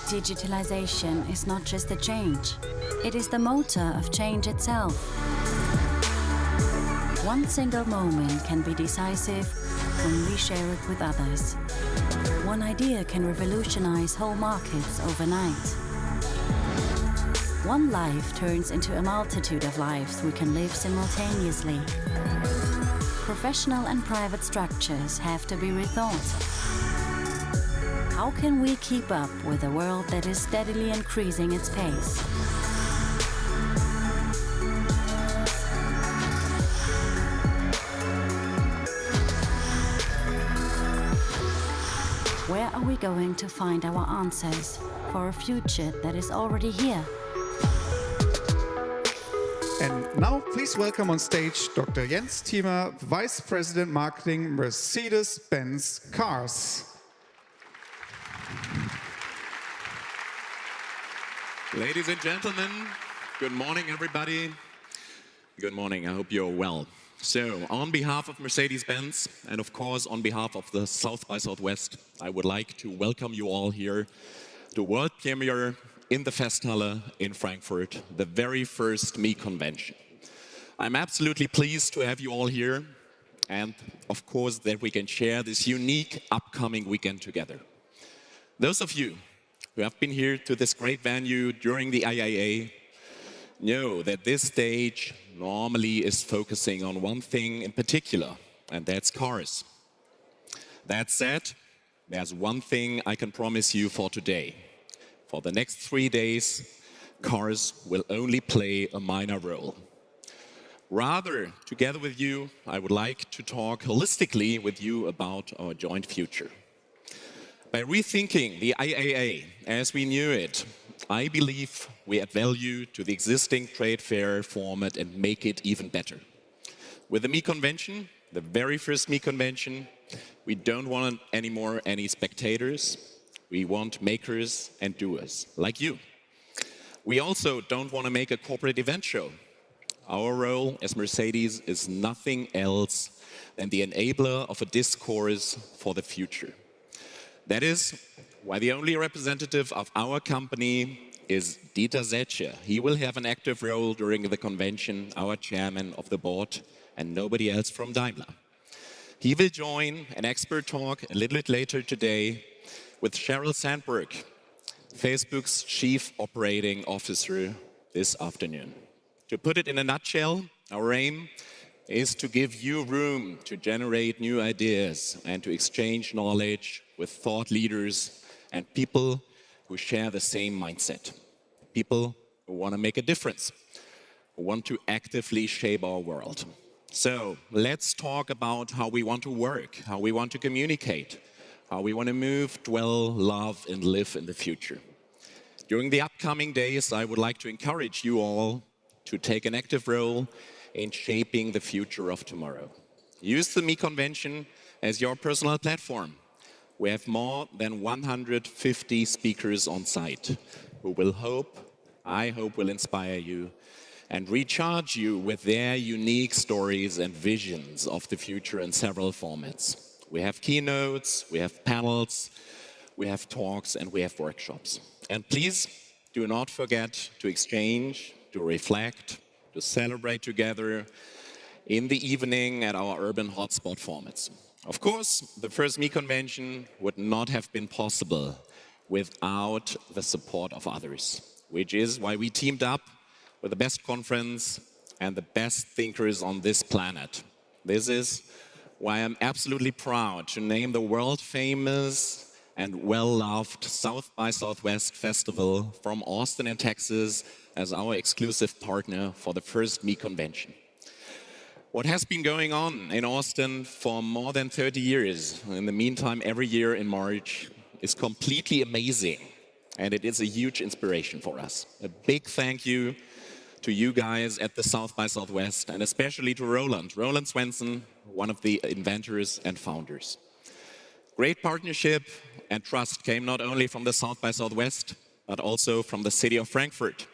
Digitalization is not just a change, it is the motor of change itself. One single moment can be decisive when we share it with others. One idea can revolutionize whole markets overnight. One life turns into a multitude of lives we can live simultaneously. Professional and private structures have to be rethought. How can we keep up with a world that is steadily increasing its pace? Where are we going to find our answers for a future that is already here? And now please welcome on stage Dr. Jens Thiemer, Vice President Marketing, Mercedes-Benz Cars. Ladies and gentlemen, good morning, everybody. Good morning, I hope you're well. So, on behalf of Mercedes-Benz, and of course on behalf of the South by Southwest, I would like to welcome you all here to world premiere in the Festhalle in Frankfurt, the very first Me convention. I'm absolutely pleased to have you all here, and of course that we can share this unique upcoming weekend together. Those of you who have been here to this great venue during the IAA know that this stage normally is focusing on one thing in particular, and that's cars. That said, there's one thing I can promise you for today. For the next 3 days, cars will only play a minor role. Rather, together with you, I would like to talk holistically with you about our joint future. By rethinking the IAA as we knew it, I believe we add value to the existing trade fair format and make it even better. With the Me Convention, the very first Me Convention, we don't want anymore any spectators. We want makers and doers, like you. We also don't want to make a corporate event show. Our role as Mercedes is nothing else than the enabler of a discourse for the future. That is why the only representative of our company is Dieter Zetsche. He will have an active role during the convention, our chairman of the board, and nobody else from Daimler. He will join an expert talk a little bit later today with Sheryl Sandberg, Facebook's Chief Operating Officer, this afternoon. To put it in a nutshell, our aim is to give you room to generate new ideas and to exchange knowledge with thought leaders and people who share the same mindset. People who want to make a difference, who want to actively shape our world. So let's talk about how we want to work, how we want to communicate, how we want to move, dwell, love, and live in the future. During the upcoming days, I would like to encourage you all to take an active role in shaping the future of tomorrow. Use the Me Convention as your personal platform. We have more than 150 speakers on site who will I hope will inspire you and recharge you with their unique stories and visions of the future in several formats. We have keynotes, we have panels, we have talks, and we have workshops. And please do not forget to exchange, to reflect, to celebrate together in the evening at our urban hotspot formats. Of course, the first Me Convention would not have been possible without the support of others, which is why we teamed up with the best conference and the best thinkers on this planet. This is why I'm absolutely proud to name the world-famous and well-loved South by Southwest Festival from Austin in Texas as our exclusive partner for the first Me Convention. What has been going on in Austin for more than 30 years, in the meantime every year in March, is completely amazing, and it is a huge inspiration for us. A big thank you to you guys at the South by Southwest, and especially to Roland Swenson, one of the inventors and founders. Great partnership and trust came not only from the South by Southwest, but also from the city of Frankfurt,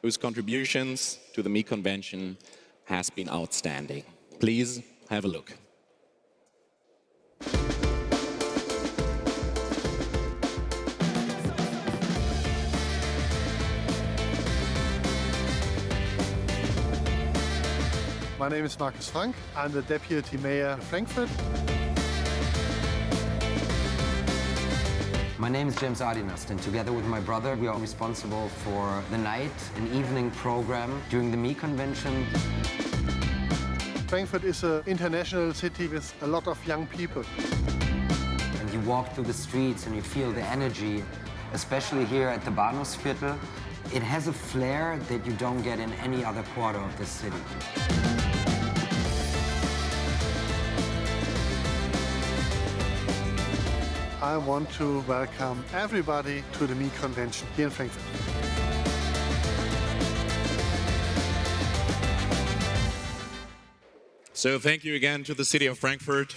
whose contributions to the Me Convention has been outstanding. Please have a look. My name is Markus Frank. I'm the Deputy Mayor of Frankfurt. My name is James Ardinast, and together with my brother, we are responsible for the night and evening program during the Me Convention. Frankfurt is an international city with a lot of young people. And you walk through the streets and you feel the energy, especially here at the Bahnhofsviertel. It has a flair that you don't get in any other quarter of this city. I want to welcome everybody to the Me Convention here in Frankfurt. So thank you again to the city of Frankfurt.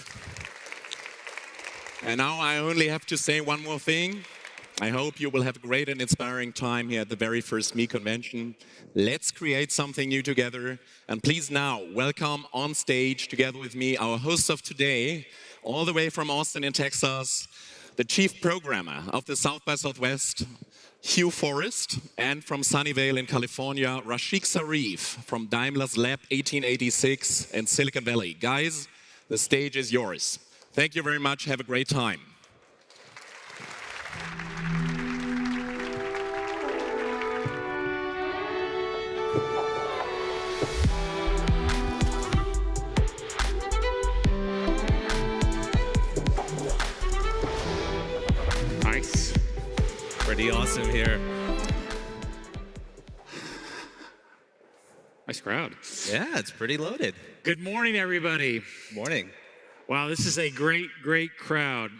And now I only have to say one more thing. I hope you will have a great and inspiring time here at the very first Me Convention. Let's create something new together. And please now welcome on stage together with me our host of today, all the way from Austin in Texas, the chief programmer of the South by Southwest, Hugh Forrest, and from Sunnyvale in California, Rashik Sarif from Daimler's Lab 1886 in Silicon Valley. Guys, the stage is yours. Thank you very much. Have a great time. Nice. Pretty awesome here. Nice crowd. Yeah, it's pretty loaded. Good morning, everybody. Morning. Wow, this is a great, great crowd.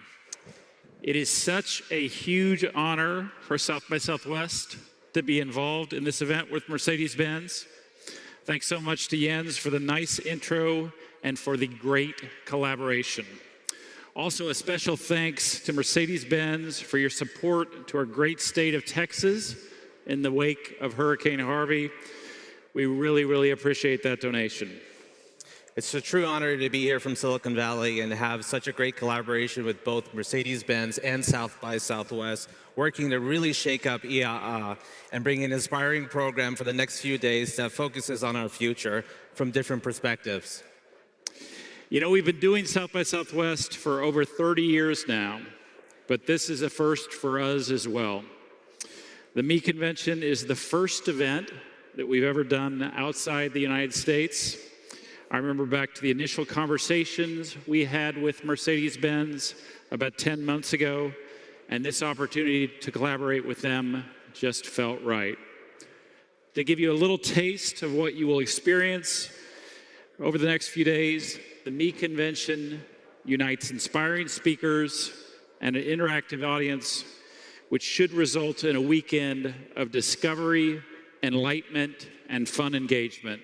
It is such a huge honor for South by Southwest to be involved in this event with Mercedes-Benz. Thanks so much to Jens for the nice intro and for the great collaboration. Also, a special thanks to Mercedes-Benz for your support to our great state of Texas in the wake of Hurricane Harvey. We really, really appreciate that donation. It's a true honor to be here from Silicon Valley and have such a great collaboration with both Mercedes-Benz and South by Southwest, working to really shake up IAA and bring an inspiring program for the next few days that focuses on our future from different perspectives. You know, we've been doing South by Southwest for over 30 years now, but this is a first for us as well. The Me Convention is the first event that we've ever done outside the United States. I remember back to the initial conversations we had with Mercedes-Benz about 10 months ago, and this opportunity to collaborate with them just felt right. To give you a little taste of what you will experience over the next few days, the Me Convention unites inspiring speakers and an interactive audience, which should result in a weekend of discovery, enlightenment, and fun engagement.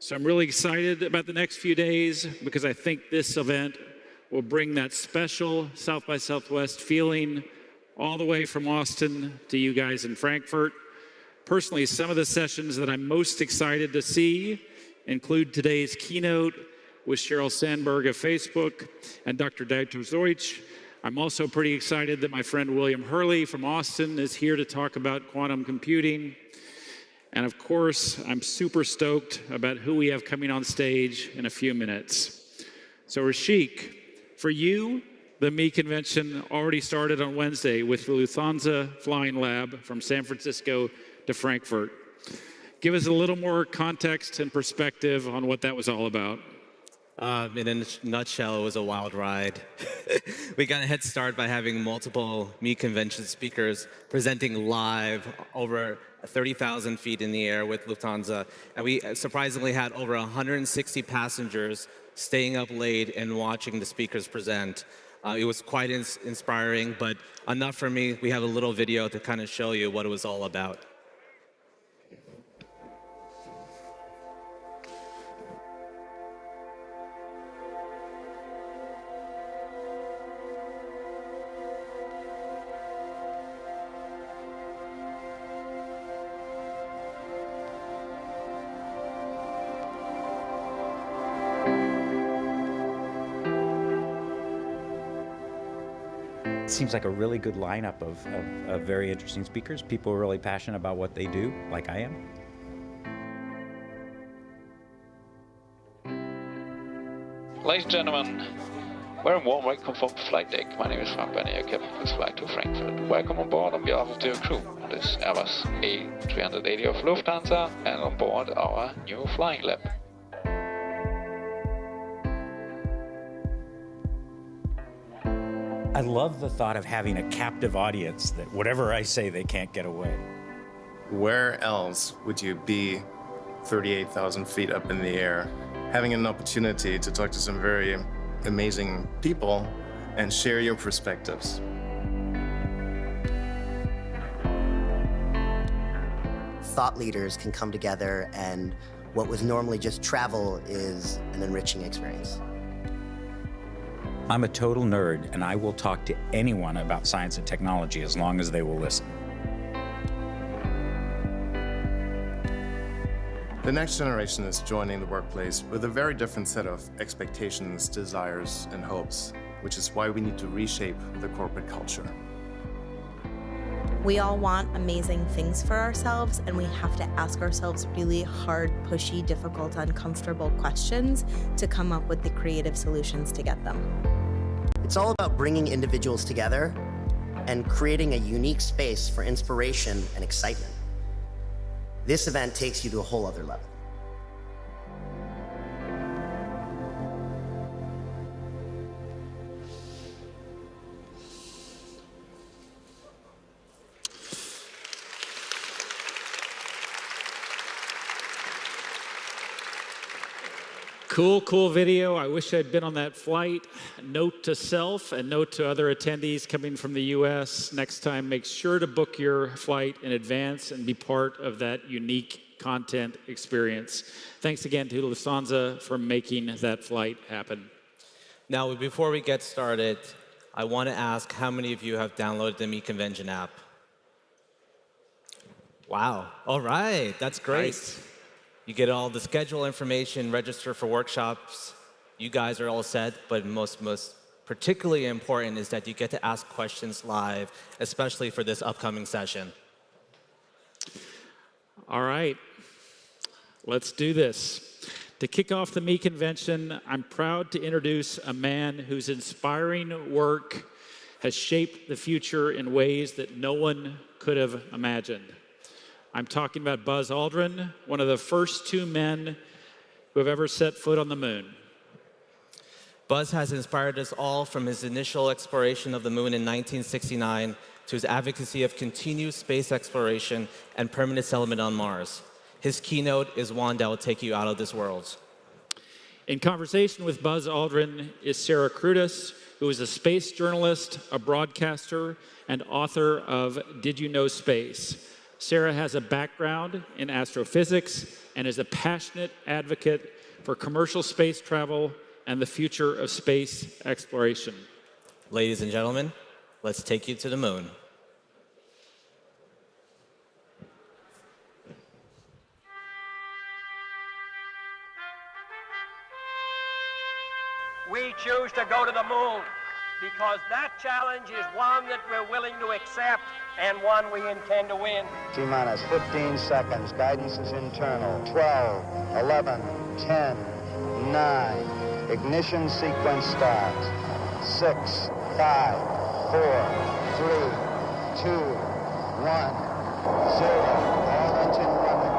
So I'm really excited about the next few days because I think this event will bring that special South by Southwest feeling all the way from Austin to you guys in Frankfurt. Personally, some of the sessions that I'm most excited to see include today's keynote with Sheryl Sandberg of Facebook and Dr. Dieter Deutsch. I'm also pretty excited that my friend William Hurley from Austin is here to talk about quantum computing. And of course, I'm super stoked about who we have coming on stage in a few minutes. So Rashik, for you, the Me Convention already started on Wednesday with the Lufthansa Flying Lab from San Francisco to Frankfurt. Give us a little more context and perspective on what that was all about. In a nutshell, it was a wild ride. We got a head start by having multiple Me Convention speakers presenting live over 30,000 feet in the air with Lufthansa. And we surprisingly had over 160 passengers staying up late and watching the speakers present. It was quite inspiring, but enough for me. We have a little video to kind of show you what it was all about. It seems like a really good lineup of very interesting speakers. People are really passionate about what they do, like I am. Ladies and gentlemen, very warm welcome from the flight deck. My name is Frankfurt and I captain this flight to Frankfurt. Welcome on board on behalf of the crew on this Airbus A380 of Lufthansa and on board our new flying lab. I love the thought of having a captive audience that whatever I say, they can't get away. Where else would you be 38,000 feet up in the air, having an opportunity to talk to some very amazing people and share your perspectives? Thought leaders can come together, and what was normally just travel is an enriching experience. I'm a total nerd, and I will talk to anyone about science and technology as long as they will listen. The next generation is joining the workplace with a very different set of expectations, desires, and hopes, which is why we need to reshape the corporate culture. We all want amazing things for ourselves, and we have to ask ourselves really hard, pushy, difficult, uncomfortable questions to come up with the creative solutions to get them. It's all about bringing individuals together and creating a unique space for inspiration and excitement. This event takes you to a whole other level. Cool video. I wish I'd been on that flight. Note to self and note to other attendees coming from the US. Next time, make sure to book your flight in advance and be part of that unique content experience. Thanks again to Lufthansa for making that flight happen. Now, before we get started, I want to ask how many of you have downloaded the MeConvention app? Wow. All right. That's great. Nice. You get all the schedule information, register for workshops. You guys are all set, but most particularly important is that you get to ask questions live, especially for this upcoming session. All right, let's do this. To kick off the MeConvention, I'm proud to introduce a man whose inspiring work has shaped the future in ways that no one could have imagined. I'm talking about Buzz Aldrin, one of the first two men who have ever set foot on the moon. Buzz has inspired us all from his initial exploration of the moon in 1969 to his advocacy of continued space exploration and permanent settlement on Mars. His keynote is one that will take you out of this world. In conversation with Buzz Aldrin is Sarah Cruddas, who is a space journalist, a broadcaster, and author of Did You Know Space? Sarah has a background in astrophysics and is a passionate advocate for commercial space travel and the future of space exploration. Ladies and gentlemen, let's take you to the moon. We choose to go to the moon because that challenge is one that we're willing to accept and one we intend to win. T-minus 15 seconds. Guidance is internal. 12, 11, 10, 9. Ignition sequence start. 6, 5, 4, 3, 2, 1. 0. All engine running.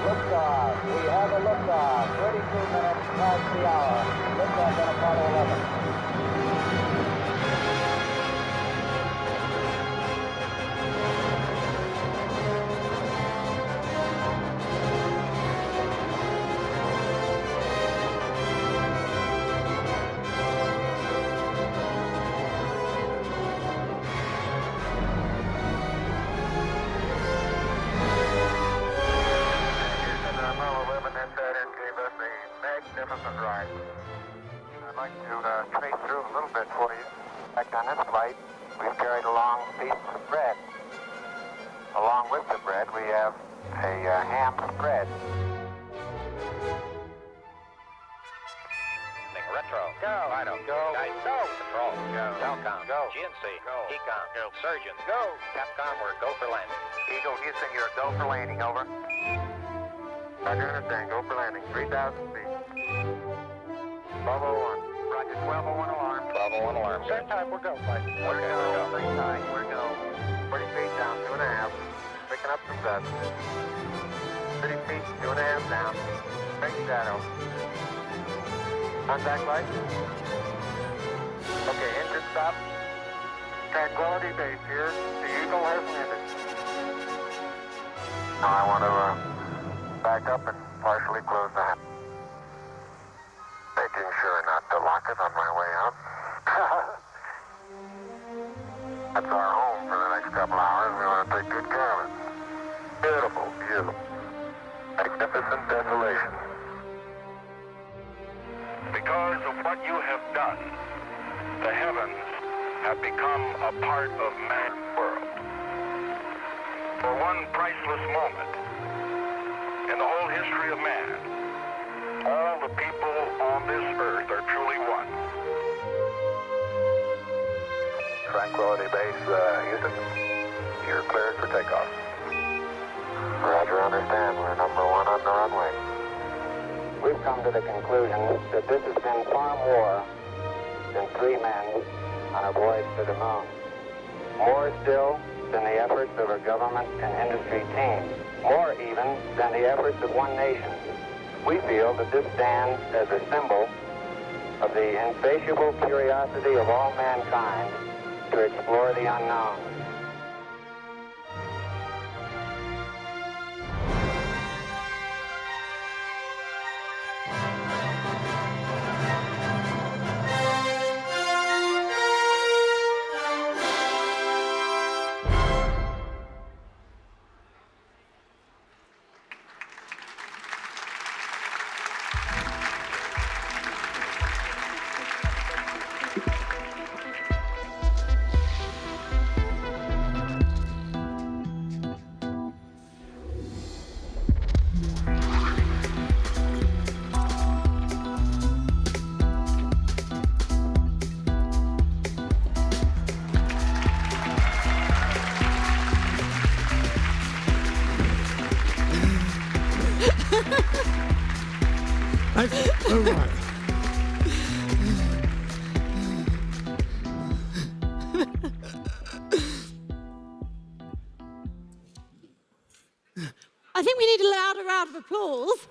Liftoff. We have a liftoff. 32 minutes past the hour. Liftoff on Apollo 11. I'd like to trace through a little bit for you. Back on this flight, we've carried along pieces of bread. Along with the bread, we have a ham spread. Retro. Go. Fido. Go. Guys, go. Control. Go. Telcom. Go. GNC. Go. Ecom. Go. Surgeon. Go. Capcom, we're go for landing. Eagle Houston, you're go for landing, over. Roger, understand. Go for landing. 3,000 feet. 1201. Roger, 1201 alarm. 1201 alarm. Same time, we're go, flight. We're go. Same time, we're go. 40 feet down, 2.5. Picking up some dust. 30 feet, 2.5 down. Big shadow. Contact light. Okay, engine stop. Tranquility Base here. The Eagle has landed. Now I want to back up and partially close the hatch. Making sure not to lock it on my way out. That's our home for the next couple hours. We want to take good care of it. Beautiful view. Magnificent desolation. Because of what you have done, the heavens have become a part of man's world. For one priceless moment in the whole history of man, all the people on this earth are truly one. Tranquility Base, Houston. You're cleared for takeoff. Roger, understand. We're number one on the runway. We've come to the conclusion that this has been far more than 3 men on a voyage to the moon. More still than the efforts of a government and industry team. More even than the efforts of one nation. We feel that this stands as a symbol of the insatiable curiosity of all mankind to explore the unknown. All right. I think we need a louder round of applause.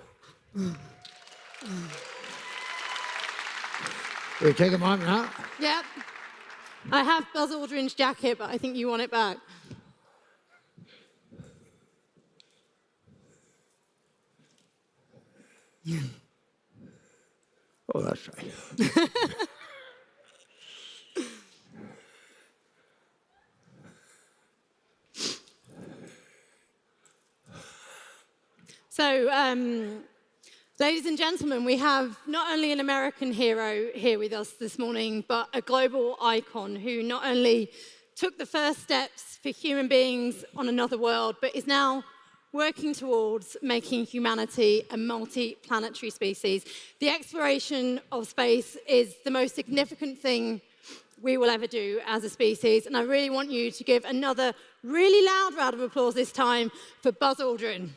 We take them on now? Yep. I have Buzz Aldrin's jacket, but I think you want it back. Oh, that's right. So, ladies and gentlemen, we have not only an American hero here with us this morning, but a global icon who not only took the first steps for human beings on another world, but is now working towards making humanity a multi-planetary species. The exploration of space is the most significant thing we will ever do as a species, and I really want you to give another really loud round of applause this time for Buzz Aldrin.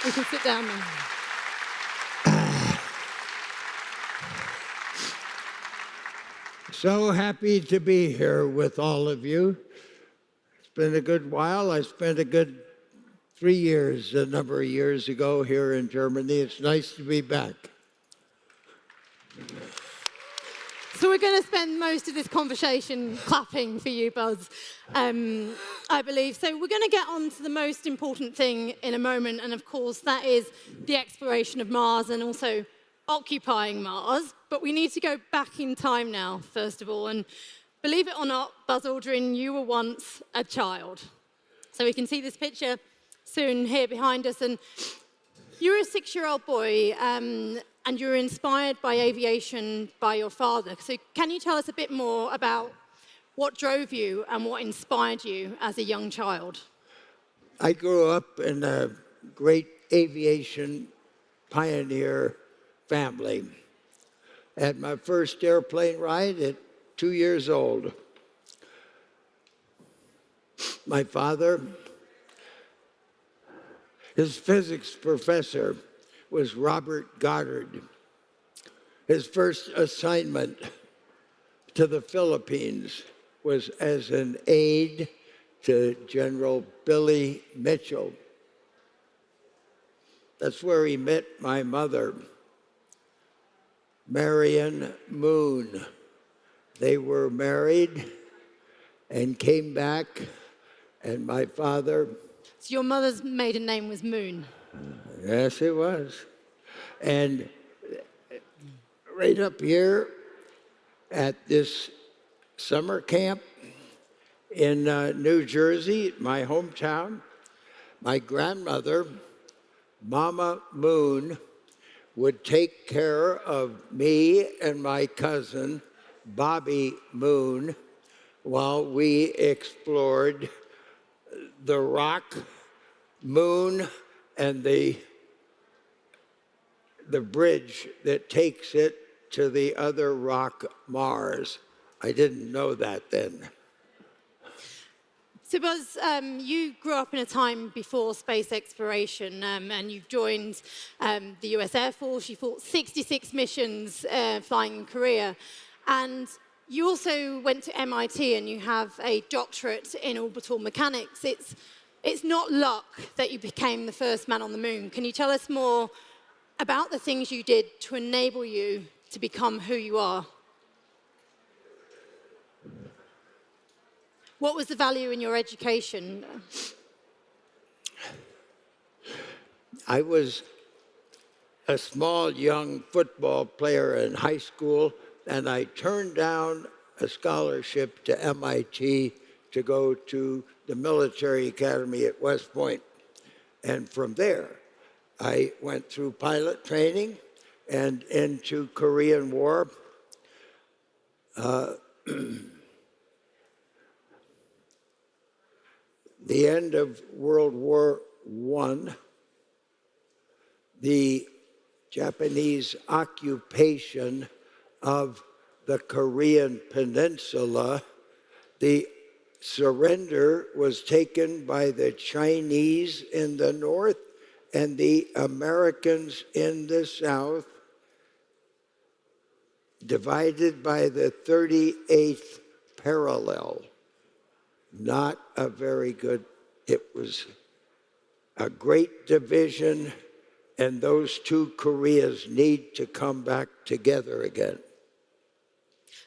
You can sit down now. So happy to be here with all of you. It's been a good while. I spent a good 3 years, a number of years ago here in Germany. It's nice to be back. So we're going to spend most of this conversation clapping for you, Buzz, I believe. So we're going to get on to the most important thing in a moment, and of course that is the exploration of Mars and also occupying Mars. But we need to go back in time now, first of all, and believe it or not, Buzz Aldrin, you were once a child. So we can see this picture soon here behind us, and you're a 6-year-old boy, and you were inspired by aviation by your father. So can you tell us a bit more about what drove you and what inspired you as a young child? I grew up in a great aviation pioneer family. Had my first airplane ride at 2 years old. My father His physics professor was Robert Goddard. His first assignment to the Philippines was as an aide to General Billy Mitchell. That's where he met my mother, Marion Moon. They were married and came back, and my father... So your mother's maiden name was Moon? Yes, it was. And right up here at this summer camp in New Jersey, my hometown, my grandmother, Mama Moon, would take care of me and my cousin, Bobby Moon, while we explored the rock, moon, and the bridge that takes it to the other rock, Mars. I didn't know that then. So Buzz, you grew up in a time before space exploration, and you've joined the US Air Force. You fought 66 missions flying in Korea. And you also went to MIT and you have a doctorate in orbital mechanics. It's not luck that you became the first man on the moon. Can you tell us more about the things you did to enable you to become who you are? What was the value in your education? I was a small young football player in high school, and I turned down a scholarship to MIT to go to the military academy at West Point. And from there, I went through pilot training and into Korean War. The end of World War I, the Japanese occupation of the Korean Peninsula, the surrender was taken by the Chinese in the north and the Americans in the south, divided by the 38th parallel. Not a very good, it was a great division, and those two Koreas need to come back together again.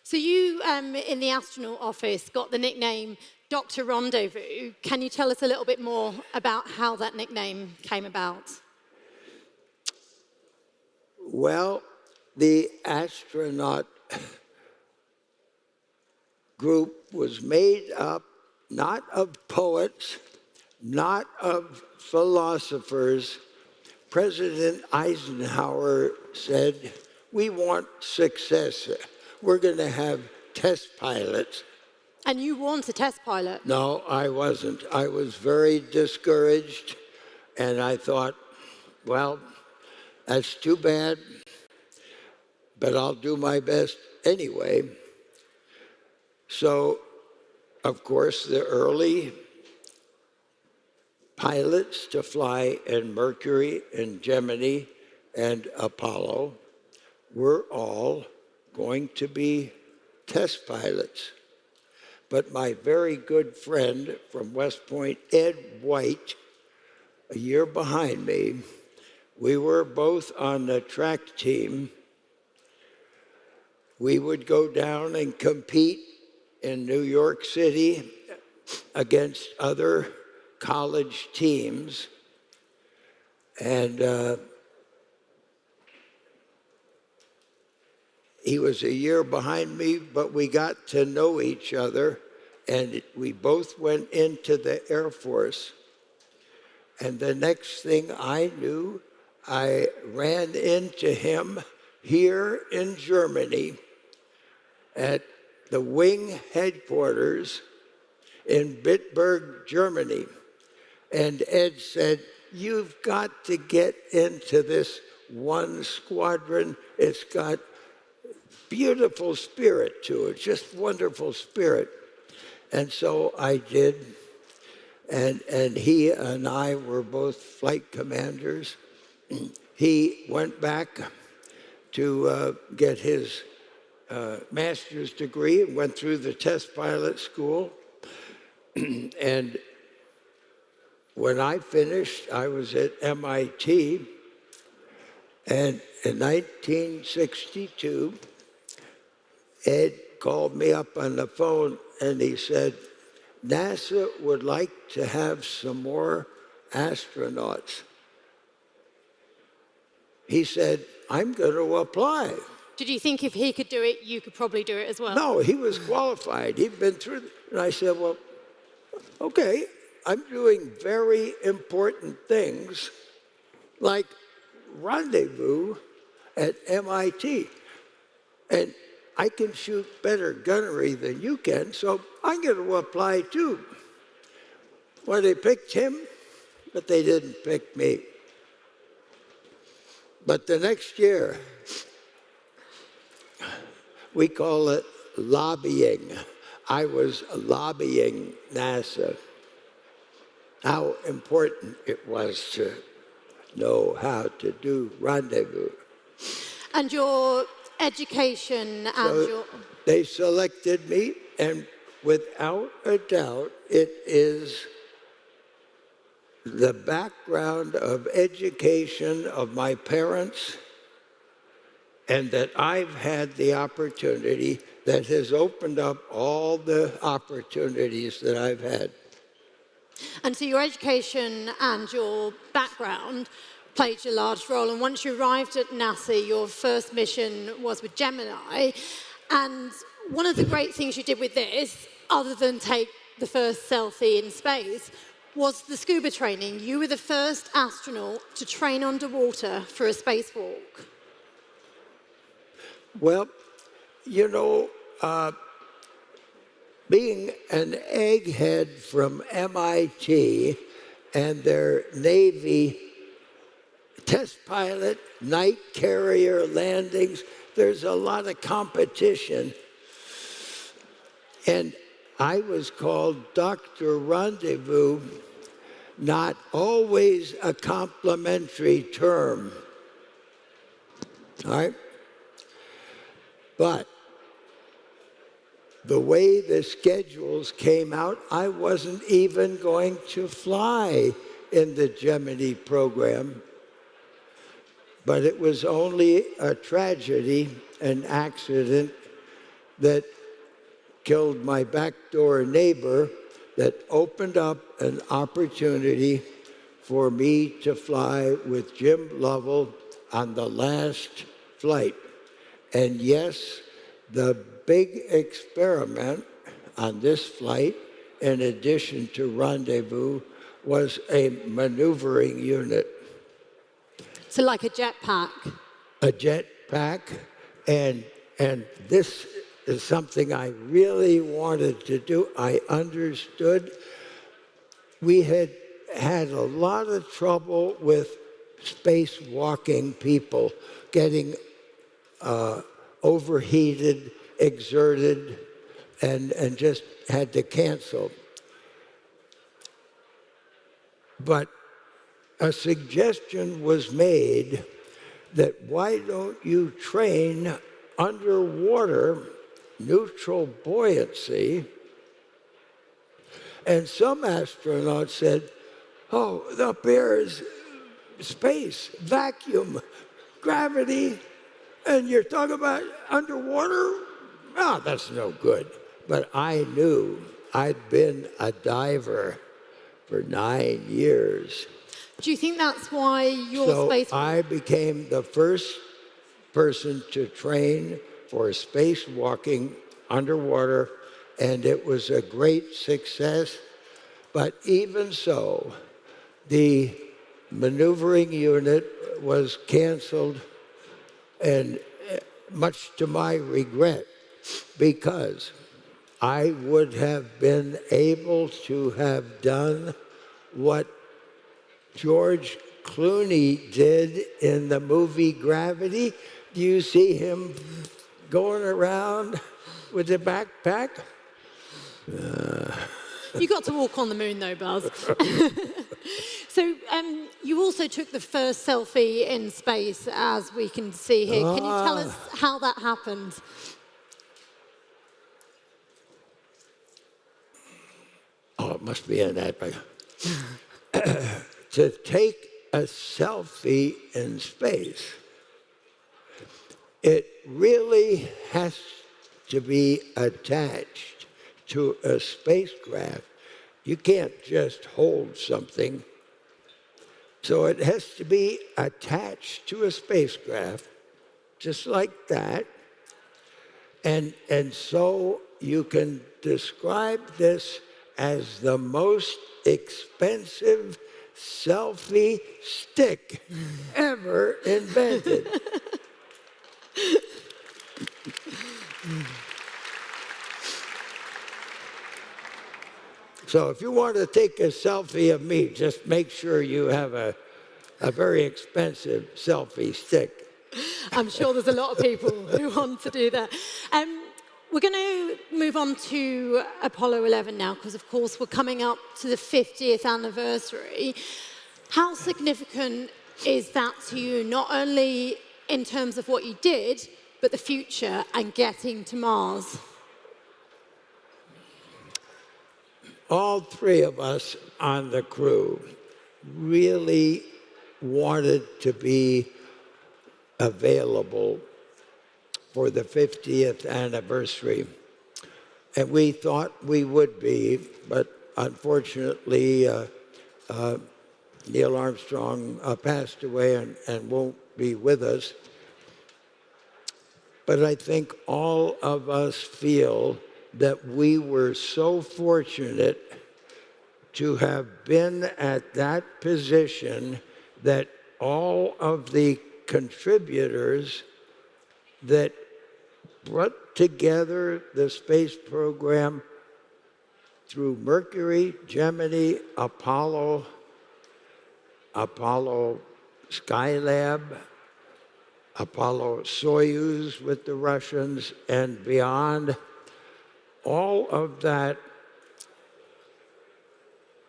So you, in the astronaut office, got the nickname Dr. Rendezvous. Can you tell us a little bit more about how that nickname came about? Well, the astronaut group was made up not of poets, not of philosophers. President Eisenhower said, we want success. We're going to have test pilots. And you weren't a test pilot? No, I wasn't. I was very discouraged, and I thought, well, that's too bad, but I'll do my best anyway. So, of course, the early pilots to fly in Mercury and Gemini and Apollo were all going to be test pilots. But my very good friend from West Point, Ed White, a year behind me, we were both on the track team. We would go down and compete in New York City against other college teams. And he was a year behind me, but we got to know each other, and we both went into the Air Force. And the next thing I knew, I ran into him here in Germany at the wing headquarters in Bitburg, Germany. And Ed said, you've got to get into this one squadron. It's got beautiful spirit to it, just wonderful spirit. And so I did. and he and I were both flight commanders. He went back to get his master's degree and went through the test pilot school. And when I finished, I was at MIT. And in 1962, Ed called me up on the phone and he said, NASA would like to have some more astronauts. He said, I'm going to apply. Did you think if he could do it, you could probably do it as well? No, he was qualified. He'd been through. And I said, well, okay, I'm doing very important things like rendezvous at MIT. And I can shoot better gunnery than you can, so I'm going to apply too. Well, they picked him, but they didn't pick me. But the next year, we call it lobbying. I was lobbying NASA, how important it was to know how to do rendezvous. And your education and They selected me, and without a doubt, it is the background of education of my parents and that I've had the opportunity that has opened up all the opportunities that I've had. And so your education and your background played a large role. And once you arrived at NASA, your first mission was with Gemini. And one of the great things you did with this, other than take the first selfie in space, was the scuba training. You were the first astronaut to train underwater for a spacewalk. Well, you know, being an egghead from MIT and their Navy test pilot, night carrier landings, there's a lot of competition. And I was called Dr. Rendezvous, not always a complimentary term. All right? But the way the schedules came out, I wasn't even going to fly in the Gemini program. But it was only a tragedy, an accident that killed my backdoor neighbor that opened up an opportunity for me to fly with Jim Lovell on the last flight. And yes, the big experiment on this flight, in addition to rendezvous, was a maneuvering unit. So like a jetpack? A jetpack, and this is something I really wanted to do. I understood. We had had a lot of trouble with spacewalking people, getting overheated, exerted, and just had to cancel. But a suggestion was made that why don't you train underwater neutral buoyancy? And some astronauts said, oh, up here is space, vacuum, gravity, and you're talking about underwater? Oh, that's no good. But I knew I'd been a diver for 9 years. Do you think that's why your space... I became the first person to train for spacewalking underwater, and it was a great success. But even so, the maneuvering unit was canceled, and much to my regret, because I would have been able to have done what George Clooney did in the movie Gravity. Do you see him going around with a backpack? You got to walk on the moon, though, Buzz. So you also took the first selfie in space, as we can see here. Can you tell us how that happened? Oh, it must be in that. To take a selfie in space, it really has to be attached to a spacecraft. You can't just hold something. So it has to be attached to a spacecraft, just like that. And so you can describe this as the most expensive selfie stick ever invented. So if you want to take a selfie of me, just make sure you have a very expensive selfie stick. I'm sure there's a lot of people who want to do that. We're going to move on to Apollo 11 now, because, of course, we're coming up to the 50th anniversary. How significant is that to you, not only in terms of what you did, but the future and getting to Mars? All three of us on the crew really wanted to be available for the 50th anniversary. And we thought we would be, but unfortunately, Neil Armstrong passed away and won't be with us. But I think all of us feel that we were so fortunate to have been at that position that all of the contributors that brought together the space program through Mercury, Gemini, Apollo Skylab, Apollo Soyuz with the Russians, and beyond, all of that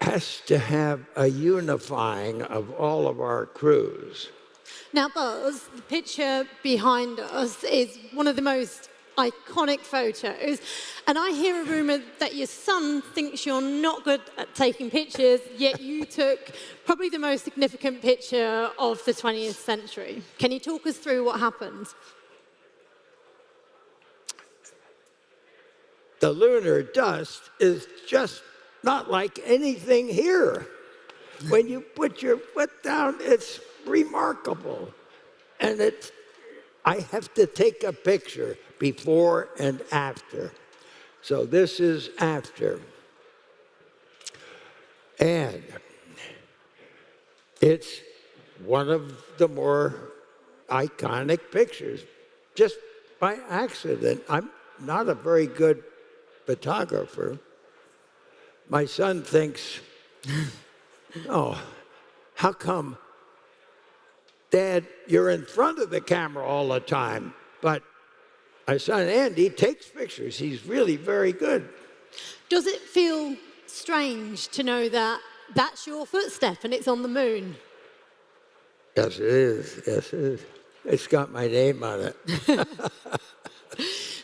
has to have a unifying of all of our crews. Now, Buzz, the picture behind us is one of the most iconic photos. And I hear a rumor that your son thinks you're not good at taking pictures, yet you took probably the most significant picture of the 20th century. Can you talk us through what happened? The lunar dust is just not like anything here. When you put your foot down, it's remarkable. And I have to take a picture before and after. So this is after. And it's one of the more iconic pictures, just by accident. I'm not a very good photographer. My son thinks, oh, how come, Dad, you're in front of the camera all the time? But my son Andy takes pictures. He's really very good. Does it feel strange to know that that's your footstep and it's on the moon? Yes, it is. Yes, it is. It's got my name on it.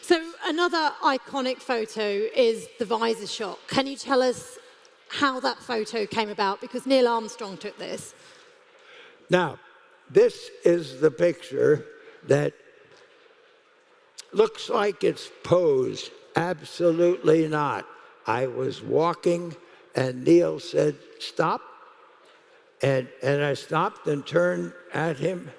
So another iconic photo is the visor shot. Can you tell us how that photo came about? Because Neil Armstrong took this. Now, this is the picture that looks like it's posed. Absolutely not. I was walking and Neil said, stop. And I stopped and turned at him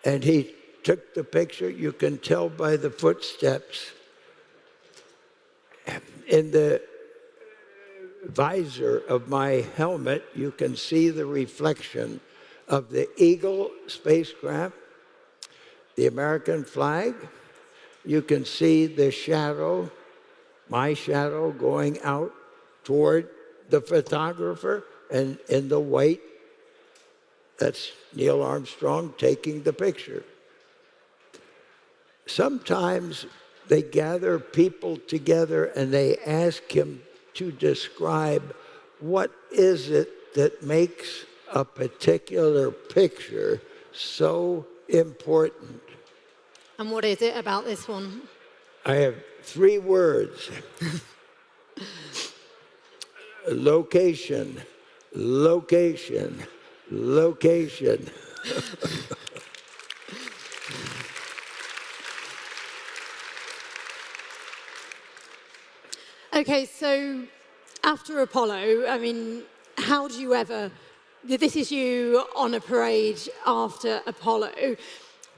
and he took the picture. You can tell by the footsteps. In the visor of my helmet, you can see the reflection of the Eagle spacecraft, the American flag. You can see the shadow, my shadow, going out toward the photographer, and in the white, that's Neil Armstrong taking the picture. Sometimes they gather people together and they ask him to describe what is it that makes a particular picture so important. And what is it about this one? I have 3 words. Location, location, location. Okay, so after Apollo, I mean, how do you ever, this is you on a parade after Apollo.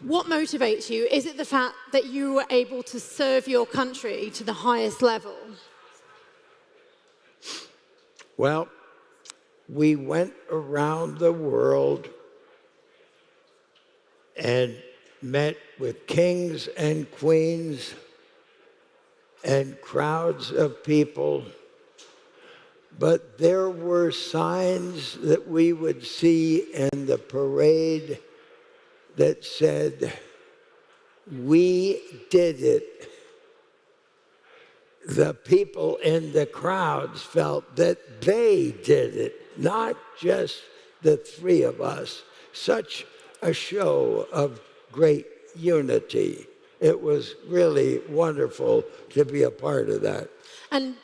What motivates you? Is it the fact that you were able to serve your country to the highest level? Well, we went around the world and met with kings and queens and crowds of people, but there were signs that we would see in the parade that said, "We did it." The people in the crowds felt that they did it, not just the 3 of us. Such a show of great unity. It was really wonderful to be a part of that. And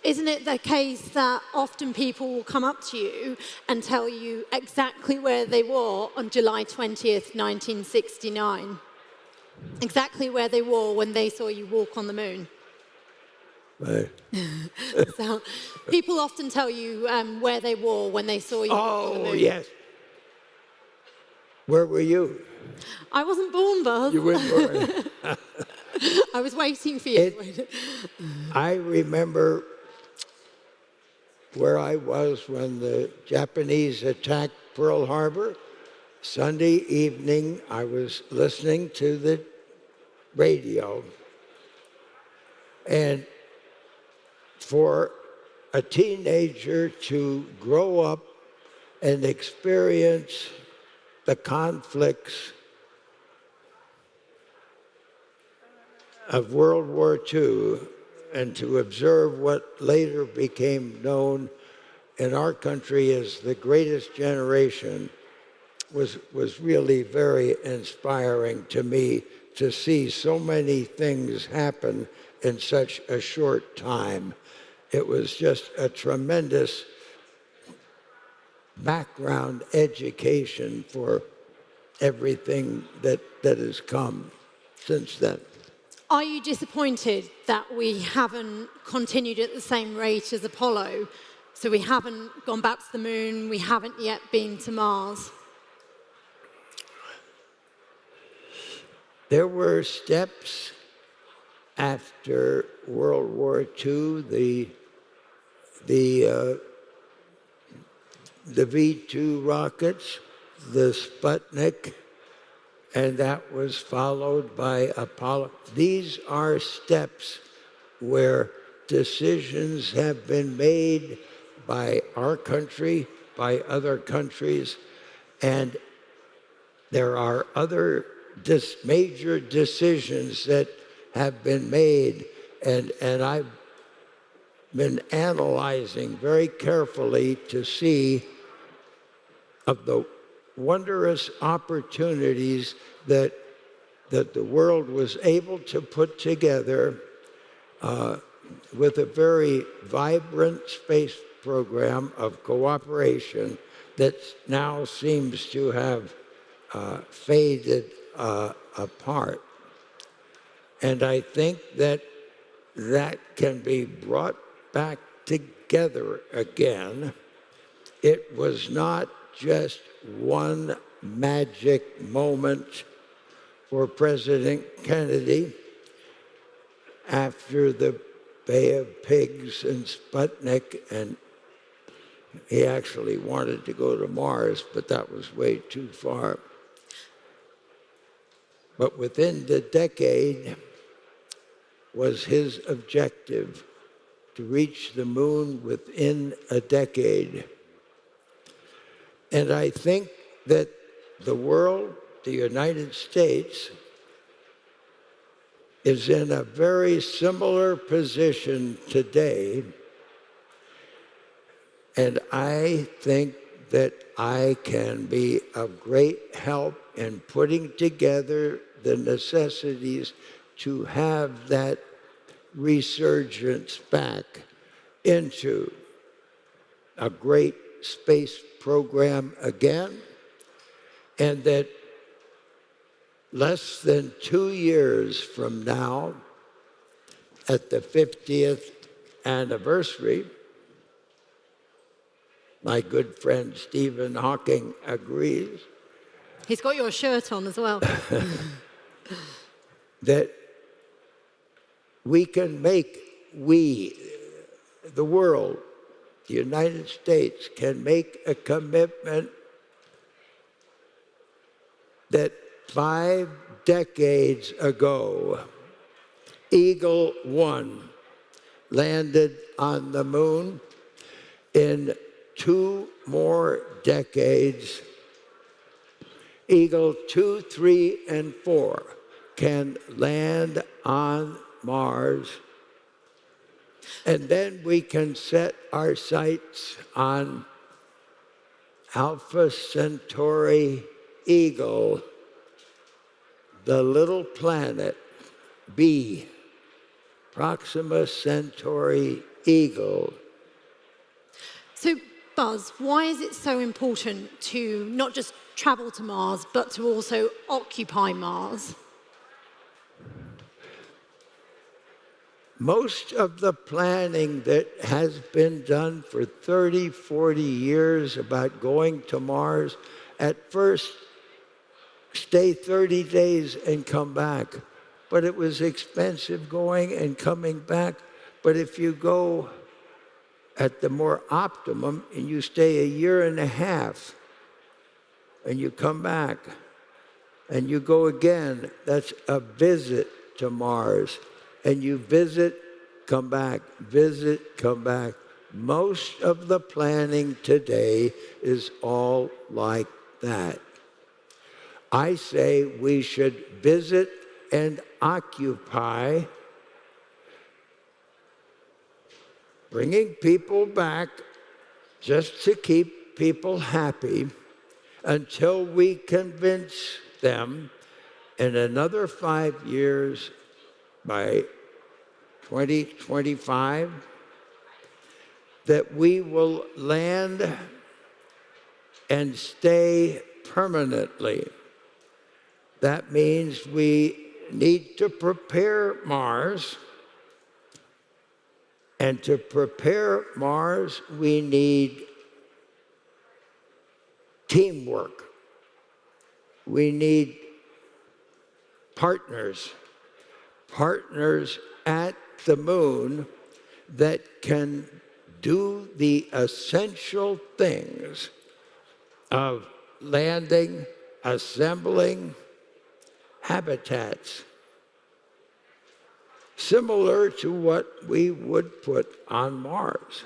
isn't it the case that often people will come up to you and tell you exactly where they were on July 20th, 1969? Exactly where they were when they saw you walk on the moon? Right. So people often tell you where they were when they saw you walk on the moon. Oh, yes. Where were you? I wasn't born, Buzz. You weren't born. I was waiting for you. I remember where I was when the Japanese attacked Pearl Harbor. Sunday evening, I was listening to the radio. And for a teenager to grow up and experience the conflicts of World War II and to observe what later became known in our country as the greatest generation was really very inspiring to me, to see so many things happen in such a short time. It was just a tremendous background education for everything that has come since then. Are you disappointed that we haven't continued at the same rate as Apollo? So we haven't gone back to the moon, we haven't yet been to Mars? There were steps after World War II, the V-2 rockets, the Sputnik, and that was followed by Apollo. These are steps where decisions have been made by our country, by other countries, and there are other major decisions that have been made, and I've been analyzing very carefully to see of the wondrous opportunities that the world was able to put together with a very vibrant space program of cooperation that now seems to have faded apart. And I think that can be brought back together again. It was not just one magic moment for President Kennedy after the Bay of Pigs and Sputnik, and he actually wanted to go to Mars, but that was way too far. But within the decade was his objective to reach the moon within a decade. And I think that the world, the United States, is in a very similar position today And I think that I can be of great help in putting together the necessities to have that resurgence back into a great space program again, and that less than 2 years from now, at the 50th anniversary, my good friend Stephen Hawking agrees. He's got your shirt on as well. That we can make, the world, the United States, can make a commitment that 5 decades ago, Eagle 1 landed on the moon. In 2 more decades, Eagle 2, 3, and 4 can land on Mars. And then we can set our sights on Alpha Centauri Eagle, the little planet B, Proxima Centauri Eagle. So, Buzz, why is it so important to not just travel to Mars, but to also occupy Mars? Most of the planning that has been done for 30, 40 years about going to Mars, at first, stay 30 days and come back. But it was expensive going and coming back. But if you go at the more optimum and you stay 1.5 years and you come back and you go again, that's a visit to Mars. And you visit, come back, visit, come back. Most of the planning today is all like that. I say we should visit and occupy, bringing people back just to keep people happy until we convince them in another 5 years, by 2025, that we will land and stay permanently. That means we need to prepare Mars. And to prepare Mars, we need teamwork. We need partners at the moon that can do the essential things of landing, assembling habitats, similar to what we would put on Mars.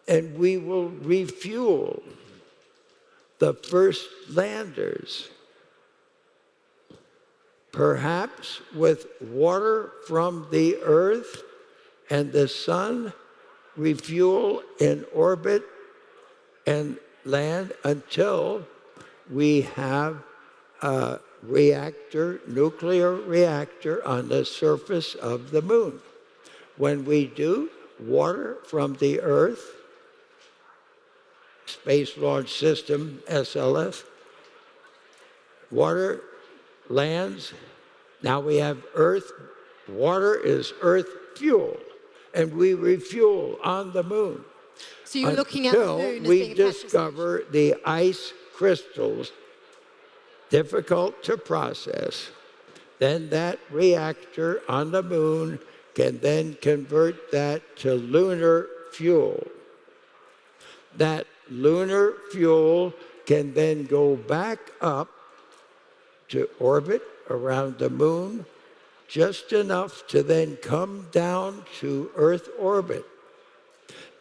And we will refuel the first landers, perhaps with water from the Earth and the sun, refuel in orbit and land until we have a reactor, nuclear reactor on the surface of the moon. When we do, water from the Earth, Space Launch System, SLS, water lands. Now we have Earth. Water is Earth fuel, and we refuel on the moon. So you're looking at the moon as being until we discover the ice crystals, difficult to process. Then that reactor on the moon can then convert that to lunar fuel. That lunar fuel can then go back up to orbit around the moon, just enough to then come down to Earth orbit.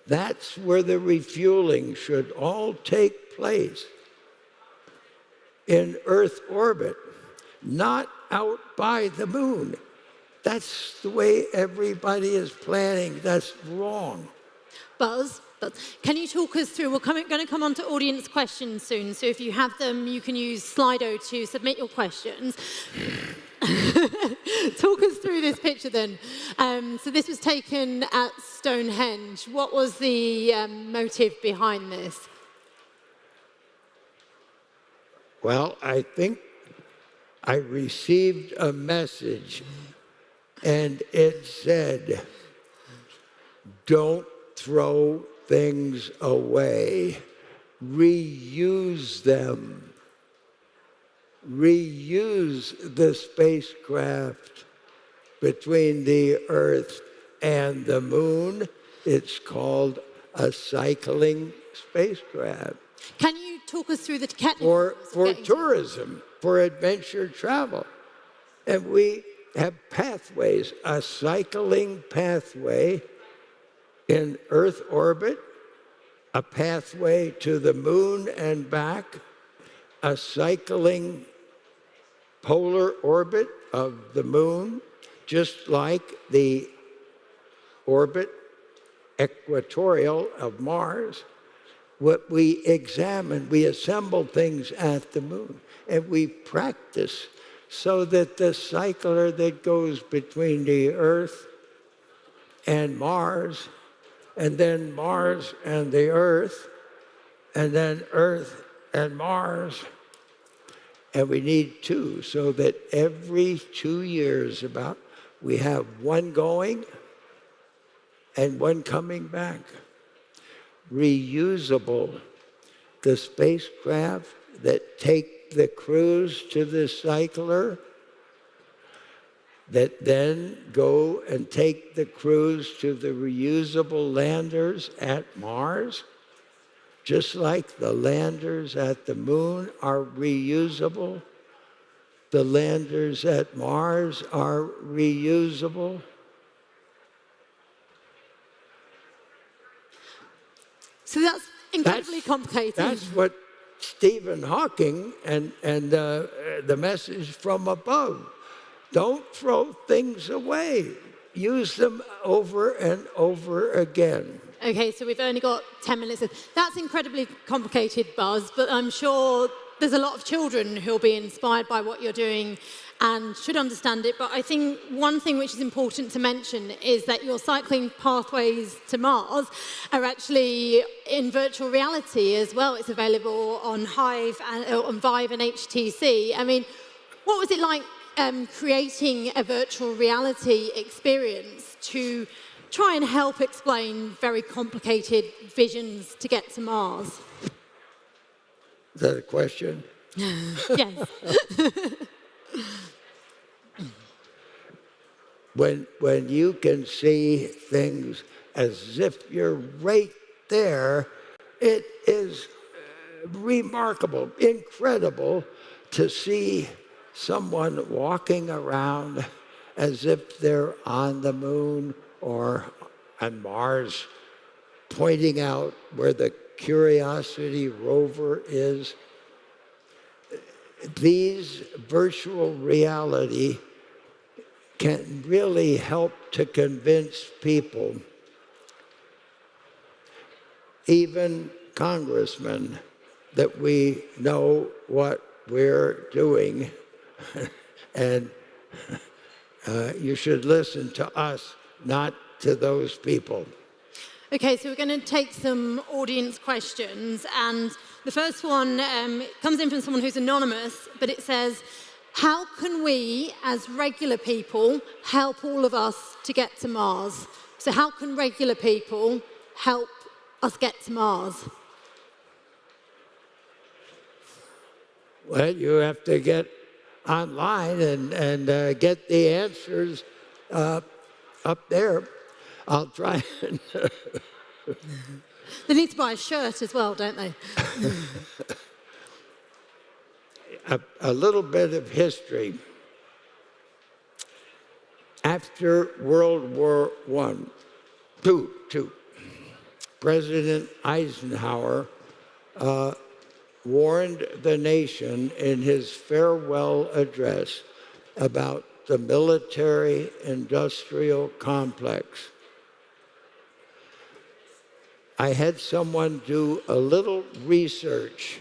That's where the refueling should all take place, in Earth orbit, not out by the moon. That's the way everybody is planning. That's wrong. Buzz, But can you talk us through, we're going to come on to audience questions soon, so if you have them, you can use Slido to submit your questions. Talk us through this picture then. So this was taken at Stonehenge. What was the motive behind this? Well, I think I received a message, and it said, don't throw things away. Reuse them. Reuse the spacecraft between the Earth and the Moon. It's called a cycling spacecraft. Can you talk us through the technical for tourism, for adventure travel. And we have pathways, a cycling pathway in Earth orbit, a pathway to the Moon and back, a cycling polar orbit of the Moon, just like the orbit equatorial of Mars. What we examine, we assemble things at the Moon, and we practice so that the cycler that goes between the Earth and Mars, and then Mars and the Earth, and then Earth and Mars, and we need two, so that every 2 years about, we have one going and one coming back. Reusable, the spacecraft that take the crews to the cycler, that then go and take the crews to the reusable landers at Mars, just like the landers at the Moon are reusable, the landers at Mars are reusable. So that's incredibly complicated. That's what Stephen Hawking and the message from above. Don't throw things away. Use them over and over again. Okay, so we've only got 10 minutes. That's incredibly complicated, Buzz, but I'm sure there's a lot of children who'll be inspired by what you're doing and should understand it. But I think one thing which is important to mention is that your cycling pathways to Mars are actually in virtual reality as well. It's available on Hive and on Vive and HTC. I mean, what was it like creating a virtual reality experience to try and help explain very complicated visions to get to Mars? Is that a question? Yes. When you can see things as if you're right there, it is remarkable, incredible to see someone walking around as if they're on the Moon or on Mars, pointing out where the Curiosity rover is. These virtual reality can really help to convince people, even congressmen, that we know what we're doing. And you should listen to us, not to those people. Okay, so we're going to take some audience questions. And the first one comes in from someone who's anonymous, but it says, how can we, as regular people, help all of us to get to Mars? So how can regular people help us get to Mars? Well, you have to get online and get the answers up there. I'll try. They need to buy a shirt as well, don't they? A little bit of history. After World War II, President Eisenhower warned the nation in his farewell address about the military-industrial complex. I had someone do a little research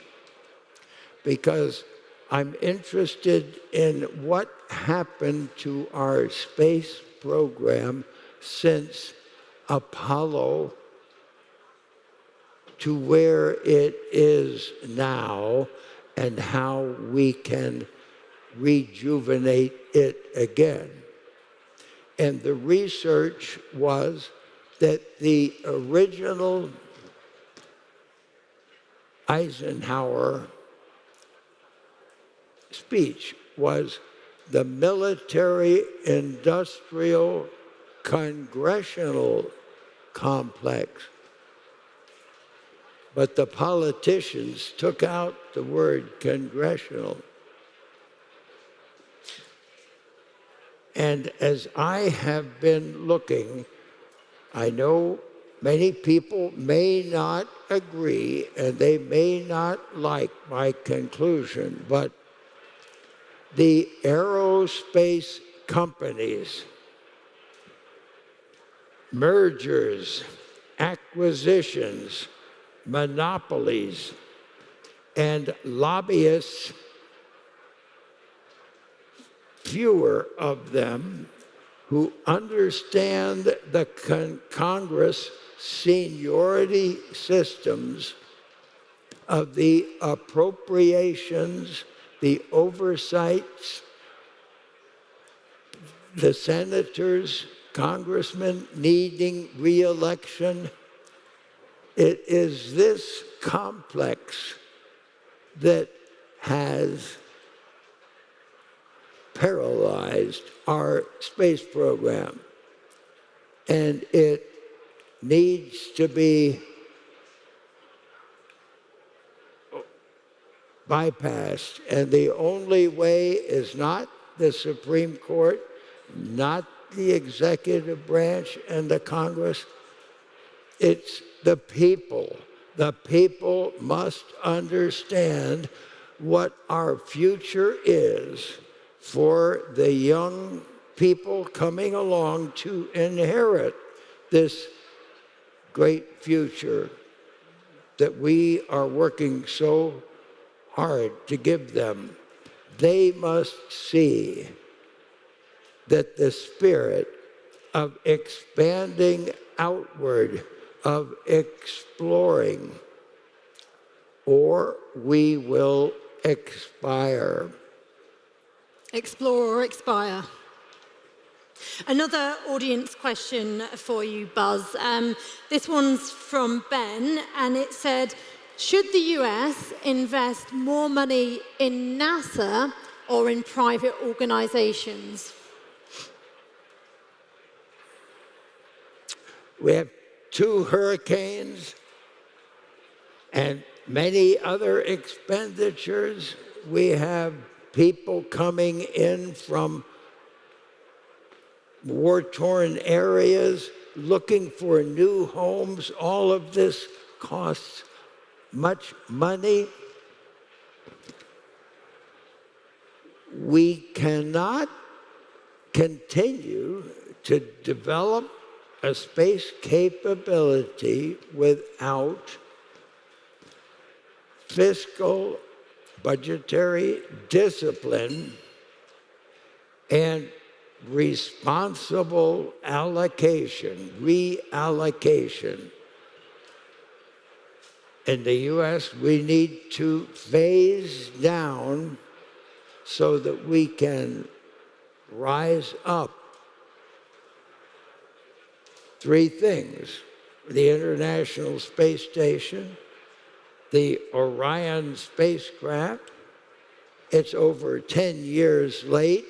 because I'm interested in what happened to our space program since Apollo to where it is now and how we can rejuvenate it again. And the research was that the original Eisenhower speech was the military-industrial congressional complex. But the politicians took out the word congressional. And as I have been looking, I know many people may not agree and they may not like my conclusion, but the aerospace companies, mergers, acquisitions, monopolies, and lobbyists, fewer of them who understand the Congress seniority systems of the appropriations, the oversights, the senators, congressmen needing re-election. It is this complex that has paralyzed our space program. And it needs to be bypassed. And the only way is not the Supreme Court, not the executive branch and the Congress. It's the people. The people must understand what our future is for the young people coming along to inherit this great future that we are working so hard to give them. They must see that the spirit of expanding outward, of exploring, or we will expire. Explore or expire. Another audience question for you, Buzz. This one's from Ben, and it said, should the US invest more money in NASA or in private organizations? We have 2 hurricanes and many other expenditures. We have people coming in from war-torn areas looking for new homes. All of this costs much money. We cannot continue to develop a space capability without fiscal, budgetary discipline and responsible allocation, reallocation. In the US, we need to phase down so that we can rise up. 3 things: the International Space Station, the Orion spacecraft. It's over 10 years late.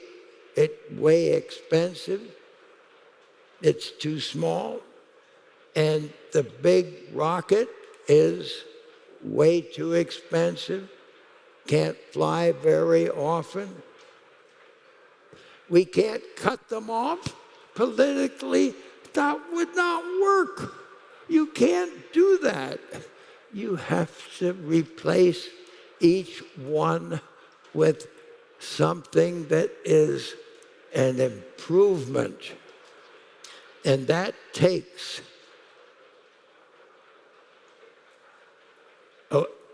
It's way expensive. It's too small. And the big rocket is way too expensive. Can't fly very often. We can't cut them off politically. That would not work. You can't do that. You have to replace each one with something that is an improvement. And that takes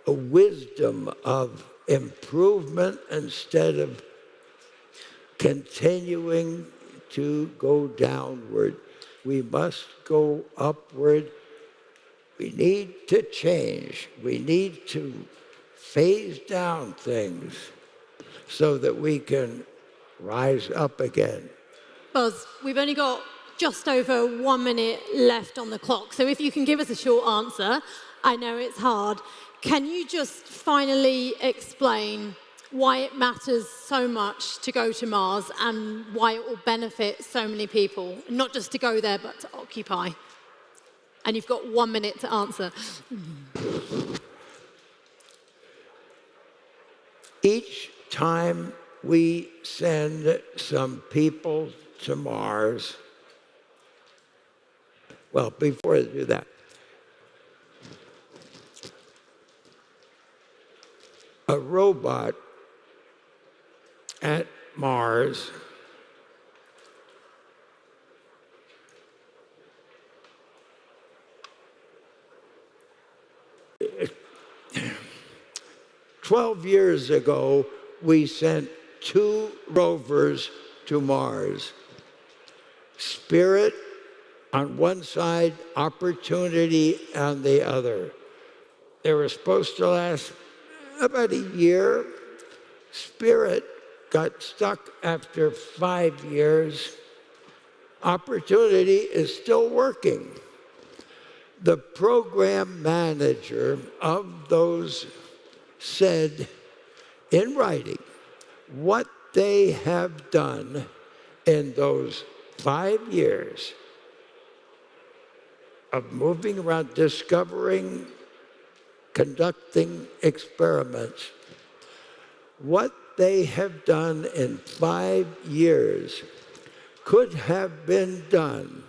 a wisdom of improvement instead of continuing to go downward. We must go upward. We need to change. We need to phase down things so that we can rise up again. Buzz, we've only got just over 1 minute left on the clock, so if you can give us a short answer, I know it's hard. Can you just finally explain why it matters so much to go to Mars and why it will benefit so many people, not just to go there, but to occupy? And you've got 1 minute to answer. Each time we send some people to Mars, well, before I do that, a robot at Mars "12 years ago, we sent 2 rovers to Mars. Spirit on one side, Opportunity on the other. They were supposed to last about a year. Spirit got stuck after 5 years. Opportunity is still working. The program manager of those said in writing what they have done in those 5 years of moving around, discovering, conducting experiments. What they have done in 5 years could have been done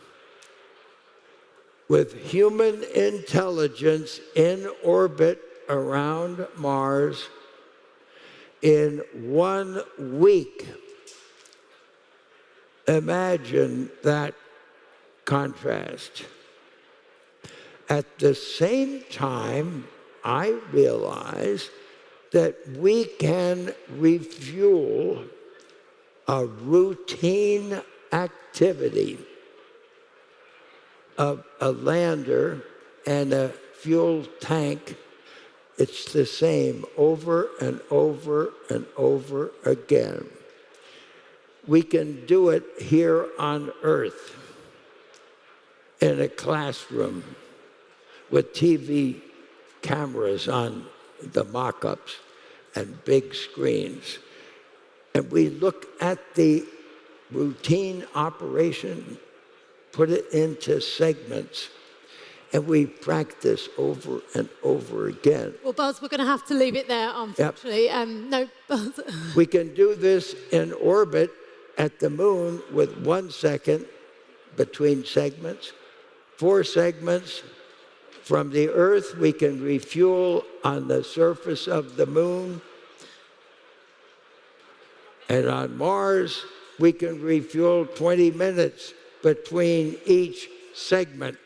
with human intelligence in orbit around Mars in 1 week. Imagine that contrast. At the same time, I realize that we can refuel a routine activity of a lander and a fuel tank. It's the same over and over and over again. We can do it here on Earth in a classroom with TV cameras on the mock-ups and big screens. And we look at the routine operation, put it into segments, and we practice over and over again. Well, Buzz, we're going to have to leave it there, unfortunately. Yep. No, Buzz. We can do this in orbit at the moon with 1 second between segments, 4 segments. From the Earth, we can refuel on the surface of the moon. And on Mars, we can refuel 20 minutes between each segment.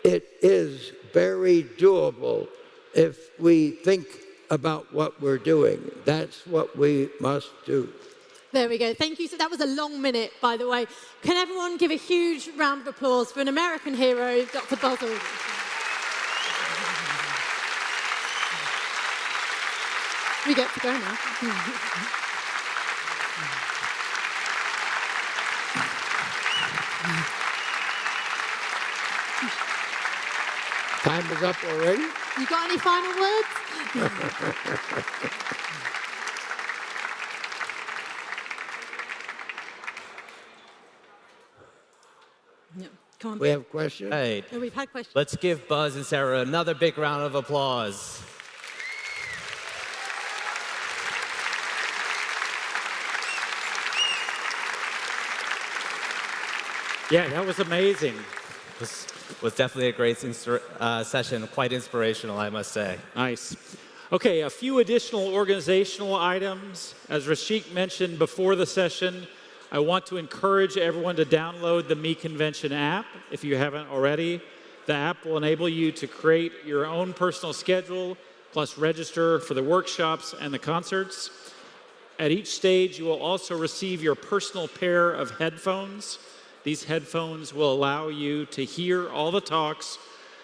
It is very doable if we think about what we're doing. That's what we must do. There we go. Thank you. So that was a long minute, by the way. Can everyone give a huge round of applause for an American hero, Dr. Buzz Aldrin? We get to go now. Time is up already? You got any final words? No, come on. We have questions? Right. No, we've had questions. Let's give Buzz and Sarah another big round of applause. Yeah, that was amazing. This was definitely a great session, quite inspirational, I must say. Nice. Okay, a few additional organizational items. As Rashik mentioned before the session, I want to encourage everyone to download the Me Convention app if you haven't already. The app will enable you to create your own personal schedule, plus register for the workshops and the concerts. At each stage, you will also receive your personal pair of headphones. These headphones will allow you to hear all the talks,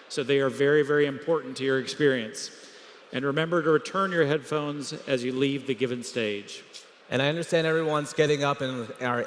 so they are very, very important to your experience. And remember to return your headphones as you leave the given stage. And I understand everyone's getting up and are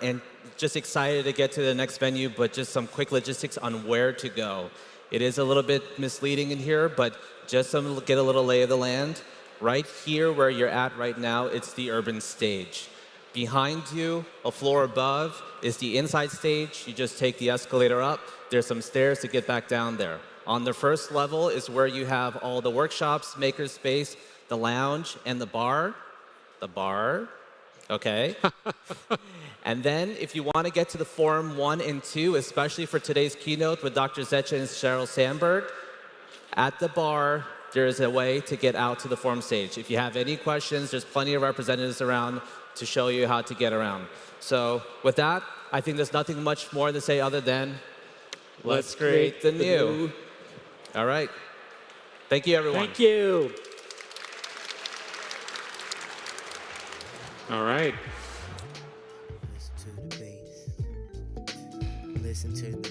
just excited to get to the next venue, but just some quick logistics on where to go. It is a little bit misleading in here, but just to get a little lay of the land. Right here where you're at right now, it's the urban stage. Behind you, a floor above, is the inside stage. You just take the escalator up. There's some stairs to get back down there. On the first level is where you have all the workshops, makerspace, the lounge, and the bar. The bar, okay? And then if you want to get to the Forum 1 and 2, especially for today's keynote with Dr. Zetcha and Sheryl Sandberg, at the bar, there is a way to get out to the forum stage. If you have any questions, there's plenty of representatives around to show you how to get around. So with that, I think there's nothing much more to say other than let's create the new. All right. Thank you, everyone. Thank you. All right. Listen to the bass. Listen to the